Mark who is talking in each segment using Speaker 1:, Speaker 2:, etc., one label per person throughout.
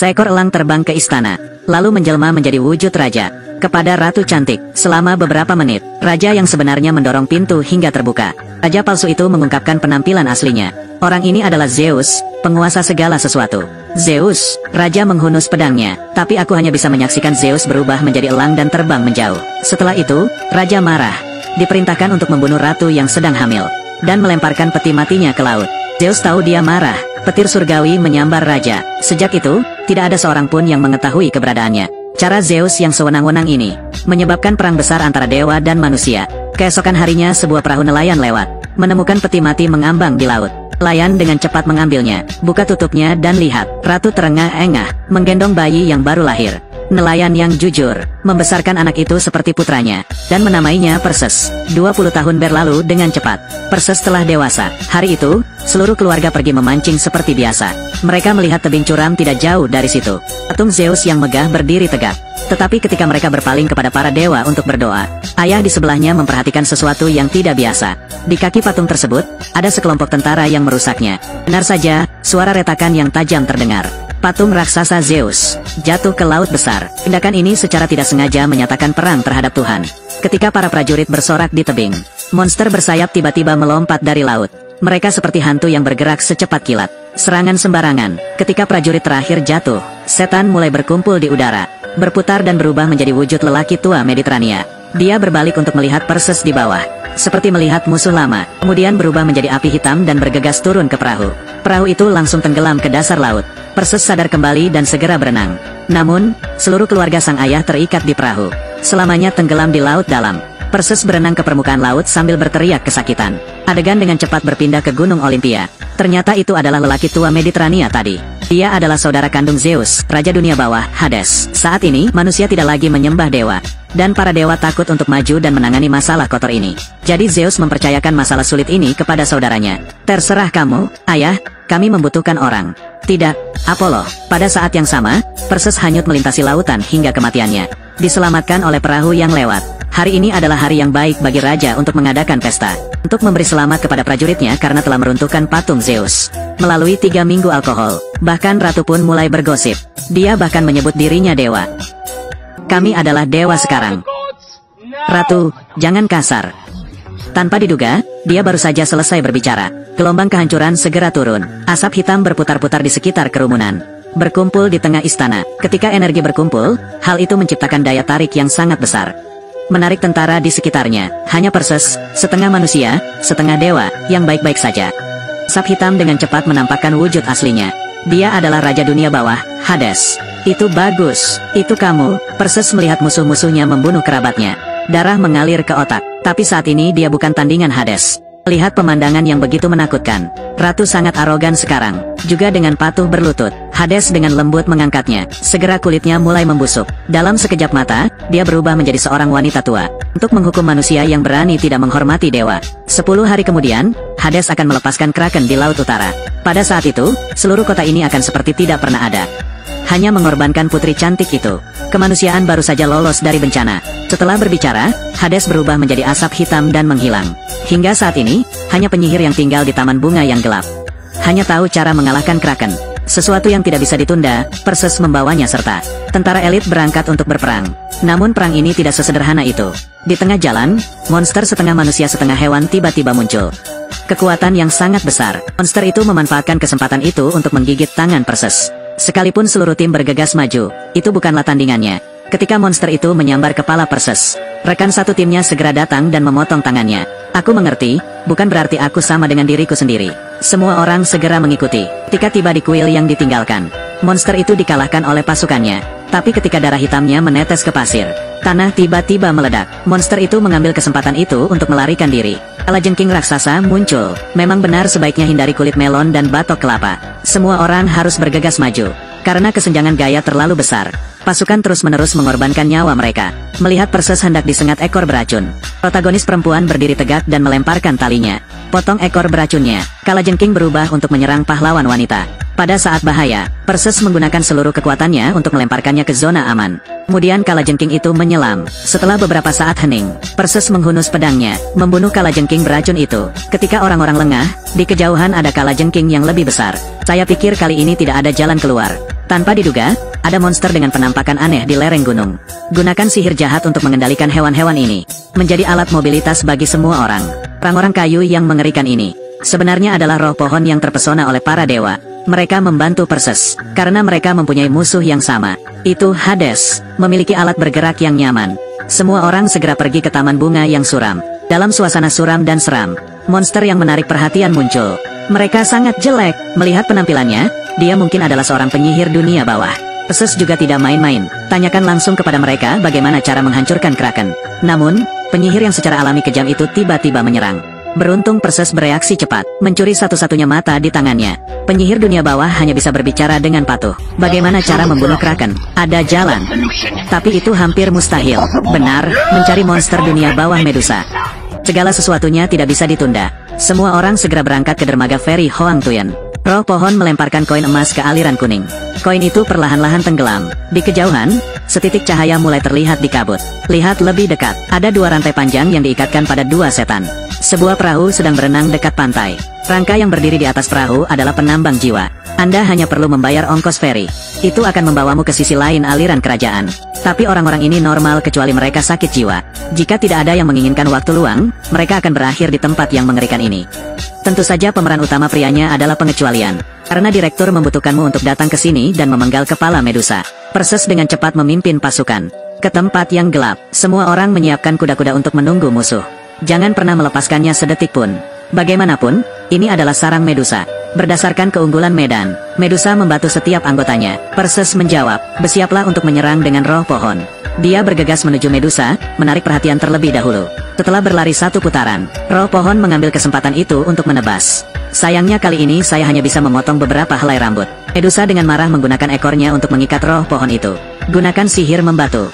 Speaker 1: Seekor elang terbang ke istana, lalu menjelma menjadi wujud raja. Kepada Ratu Cantik, selama beberapa menit, raja yang sebenarnya mendorong pintu hingga terbuka. Raja palsu itu mengungkapkan penampilan aslinya. Orang ini adalah Zeus, penguasa segala sesuatu. Zeus, raja menghunus pedangnya, tapi aku hanya bisa menyaksikan Zeus berubah menjadi elang dan terbang menjauh. Setelah itu, raja marah. Diperintahkan untuk membunuh ratu yang sedang hamil, dan melemparkan peti matinya ke laut. Zeus tahu dia marah, petir surgawi menyambar raja. Sejak itu, tidak ada seorang pun yang mengetahui keberadaannya. Cara Zeus yang sewenang-wenang ini, menyebabkan perang besar antara dewa dan manusia. Keesokan harinya sebuah perahu nelayan lewat, menemukan peti mati mengambang di laut. Nelayan dengan cepat mengambilnya, buka tutupnya dan lihat, ratu terengah-engah, menggendong bayi yang baru lahir. Nelayan yang jujur, membesarkan anak itu seperti putranya, dan menamainya Perses. 20 tahun berlalu dengan cepat. Perses telah dewasa. Hari itu, seluruh keluarga pergi memancing seperti biasa. Mereka melihat tebing curam tidak jauh dari situ. Patung Zeus yang megah berdiri tegak. Tetapi ketika mereka berpaling kepada para dewa untuk berdoa, ayah di sebelahnya memperhatikan sesuatu yang tidak biasa. Di kaki patung tersebut, ada sekelompok tentara yang merusaknya. Benar saja, suara retakan yang tajam terdengar. Patung raksasa Zeus jatuh ke laut besar. Tindakan ini secara tidak sengaja menyatakan perang terhadap Tuhan. Ketika para prajurit bersorak di tebing, monster bersayap tiba-tiba melompat dari laut. Mereka seperti hantu yang bergerak secepat kilat. Serangan sembarangan. Ketika prajurit terakhir jatuh, setan mulai berkumpul di udara, berputar dan berubah menjadi wujud lelaki tua Mediterania. Dia berbalik untuk melihat Perses di bawah, seperti melihat musuh lama, kemudian berubah menjadi api hitam dan bergegas turun ke perahu. Perahu itu langsung tenggelam ke dasar laut. Perses sadar kembali dan segera berenang. Namun, seluruh keluarga sang ayah terikat di perahu, selamanya tenggelam di laut dalam. Perses berenang ke permukaan laut sambil berteriak kesakitan. Adegan dengan cepat berpindah ke Gunung Olimpia. Ternyata itu adalah lelaki tua Mediterania tadi. Dia adalah saudara kandung Zeus, Raja Dunia Bawah, Hades. Saat ini, manusia tidak lagi menyembah dewa, dan para dewa takut untuk maju dan menangani masalah kotor ini. Jadi Zeus mempercayakan masalah sulit ini kepada saudaranya. Terserah kamu, ayah, kami membutuhkan orang. Tidak, Apollo. Pada saat yang sama, Perses hanyut melintasi lautan hingga kematiannya. Diselamatkan oleh perahu yang lewat. Hari ini adalah hari yang baik bagi raja untuk mengadakan pesta. Untuk memberi selamat kepada prajuritnya karena telah meruntuhkan patung Zeus. Melalui 3 minggu alkohol, bahkan ratu pun mulai bergosip. Dia bahkan menyebut dirinya dewa. Kami adalah dewa sekarang. Ratu, jangan kasar. Tanpa diduga, dia baru saja selesai berbicara. Gelombang kehancuran segera turun. Asap hitam berputar-putar di sekitar kerumunan, berkumpul di tengah istana. Ketika energi berkumpul, hal itu menciptakan daya tarik yang sangat besar, menarik tentara di sekitarnya. Hanya Perses, setengah manusia, setengah dewa, yang baik-baik saja. Asap hitam dengan cepat menampakkan wujud aslinya. Dia adalah Raja Dunia Bawah, Hades. Itu bagus. Itu kamu. Perses melihat musuh-musuhnya membunuh kerabatnya. Darah mengalir ke otak. Tapi saat ini dia bukan tandingan Hades. Melihat pemandangan yang begitu menakutkan, ratu sangat arogan sekarang. Juga dengan patuh berlutut, Hades dengan lembut mengangkatnya. Segera kulitnya mulai membusuk. Dalam sekejap mata, dia berubah menjadi seorang wanita tua, untuk menghukum manusia yang berani tidak menghormati dewa. 10 hari kemudian, Hades akan melepaskan Kraken di Laut Utara. Pada saat itu, seluruh kota ini akan seperti tidak pernah ada. Hanya mengorbankan putri cantik itu, kemanusiaan baru saja lolos dari bencana. Setelah berbicara, Hades berubah menjadi asap hitam dan menghilang. Hingga saat ini, hanya penyihir yang tinggal di taman bunga yang gelap hanya tahu cara mengalahkan Kraken. Sesuatu yang tidak bisa ditunda, Perses membawanya serta. Tentara elit berangkat untuk berperang. Namun perang ini tidak sesederhana itu. Di tengah jalan, monster setengah manusia setengah hewan tiba-tiba muncul. Kekuatan yang sangat besar. Monster itu memanfaatkan kesempatan itu untuk menggigit tangan Perses. Sekalipun seluruh tim bergegas maju, itu bukanlah tandingannya. Ketika monster itu menyambar kepala Perses, rekan satu timnya segera datang dan memotong tangannya. Aku mengerti, bukan berarti aku sama dengan diriku sendiri. Semua orang segera mengikuti. Ketika tiba di kuil yang ditinggalkan, monster itu dikalahkan oleh pasukannya. Tapi ketika darah hitamnya menetes ke pasir, tanah tiba-tiba meledak. Monster itu mengambil kesempatan itu untuk melarikan diri. Kalajengking raksasa muncul. Memang benar sebaiknya hindari kulit melon dan batok kelapa. Semua orang harus bergegas maju. Karena kesenjangan gaya terlalu besar, pasukan terus-menerus mengorbankan nyawa mereka. Melihat Perses hendak disengat ekor beracun, protagonis perempuan berdiri tegak dan melemparkan talinya. Potong ekor beracunnya. Kalajengking berubah untuk menyerang pahlawan wanita. Pada saat bahaya, Perses menggunakan seluruh kekuatannya untuk melemparkannya ke zona aman. Kemudian kalajengking itu menyelam. Setelah beberapa saat hening, Perses menghunus pedangnya, membunuh kalajengking beracun itu. Ketika orang-orang lengah, di kejauhan ada kalajengking yang lebih besar. Saya pikir kali ini tidak ada jalan keluar. Tanpa diduga, ada monster dengan penampakan aneh di lereng gunung. Gunakan sihir jahat untuk mengendalikan hewan-hewan ini. Menjadi alat mobilitas bagi semua orang. Orang-orang kayu yang mengerikan ini sebenarnya adalah roh pohon yang terpesona oleh para dewa. Mereka membantu Perseus, karena mereka mempunyai musuh yang sama. Itu Hades, memiliki alat bergerak yang nyaman. Semua orang segera pergi ke taman bunga yang suram. Dalam suasana suram dan seram, monster yang menarik perhatian muncul. Mereka sangat jelek. Melihat penampilannya, dia mungkin adalah seorang penyihir dunia bawah. Perseus juga tidak main-main. Tanyakan langsung kepada mereka bagaimana cara menghancurkan Kraken. Namun, penyihir yang secara alami kejam itu tiba-tiba menyerang. Beruntung Perseus bereaksi cepat, mencuri satu-satunya mata di tangannya. Penyihir dunia bawah hanya bisa berbicara dengan patuh. Bagaimana cara membunuh Kraken? Ada jalan. Tapi itu hampir mustahil. Benar, mencari monster dunia bawah Medusa. Segala sesuatunya tidak bisa ditunda. Semua orang segera berangkat ke dermaga feri Hoang Tuyen. Roh pohon melemparkan koin emas ke aliran kuning. Koin itu perlahan-lahan tenggelam. Di kejauhan, setitik cahaya mulai terlihat di kabut. Lihat lebih dekat, ada dua rantai panjang yang diikatkan pada dua setan. Sebuah perahu sedang berenang dekat pantai. Rangka yang berdiri di atas perahu adalah penambang jiwa. Anda hanya perlu membayar ongkos feri. Itu akan membawamu ke sisi lain aliran kerajaan. Tapi orang-orang ini normal kecuali mereka sakit jiwa. Jika tidak ada yang menginginkan waktu luang, mereka akan berakhir di tempat yang mengerikan ini. Tentu saja pemeran utama prianya adalah pengecualian. Karena direktur membutuhkanmu untuk datang ke sini dan memenggal kepala Medusa. Perseus dengan cepat memimpin pasukan ke tempat yang gelap. Semua orang menyiapkan kuda-kuda untuk menunggu musuh. Jangan pernah melepaskannya sedetik pun. Bagaimanapun, ini adalah sarang Medusa. Berdasarkan keunggulan medan, Medusa membantu setiap anggotanya. Perseus menjawab, bersiaplah untuk menyerang dengan roh pohon. Dia bergegas menuju Medusa, menarik perhatian terlebih dahulu. Setelah berlari satu putaran, roh pohon mengambil kesempatan itu untuk menebas. Sayangnya kali ini saya hanya bisa memotong beberapa helai rambut. Medusa dengan marah menggunakan ekornya untuk mengikat roh pohon itu. Gunakan sihir membatu.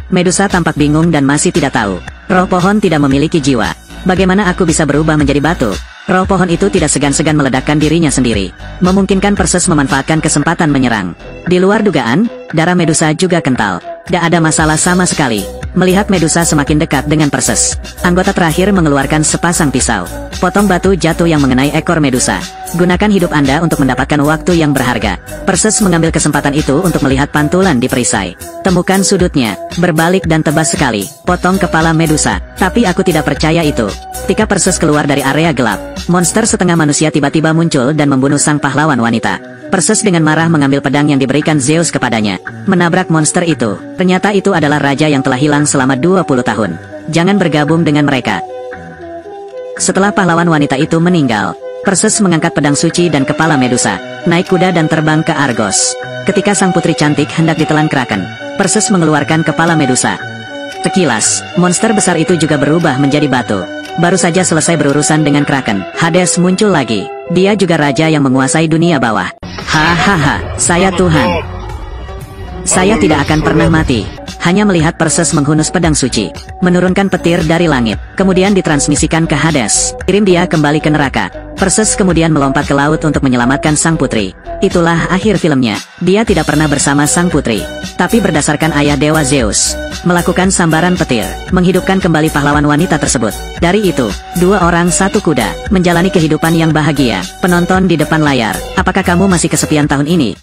Speaker 1: Medusa tampak bingung dan masih tidak tahu. Roh pohon tidak memiliki jiwa. Bagaimana aku bisa berubah menjadi batu? Roh pohon itu tidak segan-segan meledakkan dirinya sendiri. Memungkinkan Perseus memanfaatkan kesempatan menyerang. Di luar dugaan, darah Medusa juga kental. Tidak ada masalah sama sekali. Melihat Medusa semakin dekat dengan Perseus, anggota terakhir mengeluarkan sepasang pisau. Potong batu jatuh yang mengenai ekor Medusa. Gunakan hidup Anda untuk mendapatkan waktu yang berharga. Perseus mengambil kesempatan itu untuk melihat pantulan di perisai. Temukan sudutnya, berbalik dan tebas sekali. Potong kepala Medusa. Tapi aku tidak percaya itu. Ketika Perseus keluar dari area gelap, monster setengah manusia tiba-tiba muncul dan membunuh sang pahlawan wanita. Perseus dengan marah mengambil pedang yang diberikan Zeus kepadanya. Menabrak monster itu. Ternyata itu adalah raja yang telah hilang selama 20 tahun. Jangan bergabung dengan mereka. Setelah pahlawan wanita itu meninggal, Perseus mengangkat pedang suci dan kepala Medusa, naik kuda dan terbang ke Argos. Ketika sang putri cantik hendak ditelan Kraken, Perseus mengeluarkan kepala Medusa. Sekilas, monster besar itu juga berubah menjadi batu. Baru saja selesai berurusan dengan Kraken, Hades muncul lagi. Dia juga raja yang menguasai dunia bawah. Hahaha, saya Tuhan. Saya tidak akan pernah mati. Hanya melihat Perseus menghunus pedang suci, menurunkan petir dari langit, kemudian ditransmisikan ke Hades. Kirim dia kembali ke neraka. Perseus kemudian melompat ke laut untuk menyelamatkan sang putri. Itulah akhir filmnya. Dia tidak pernah bersama sang putri, tapi berdasarkan ayah dewa Zeus, melakukan sambaran petir, menghidupkan kembali pahlawan wanita tersebut. Dari itu, dua orang satu kuda, menjalani kehidupan yang bahagia. Penonton di depan layar, apakah kamu masih kesepian tahun ini?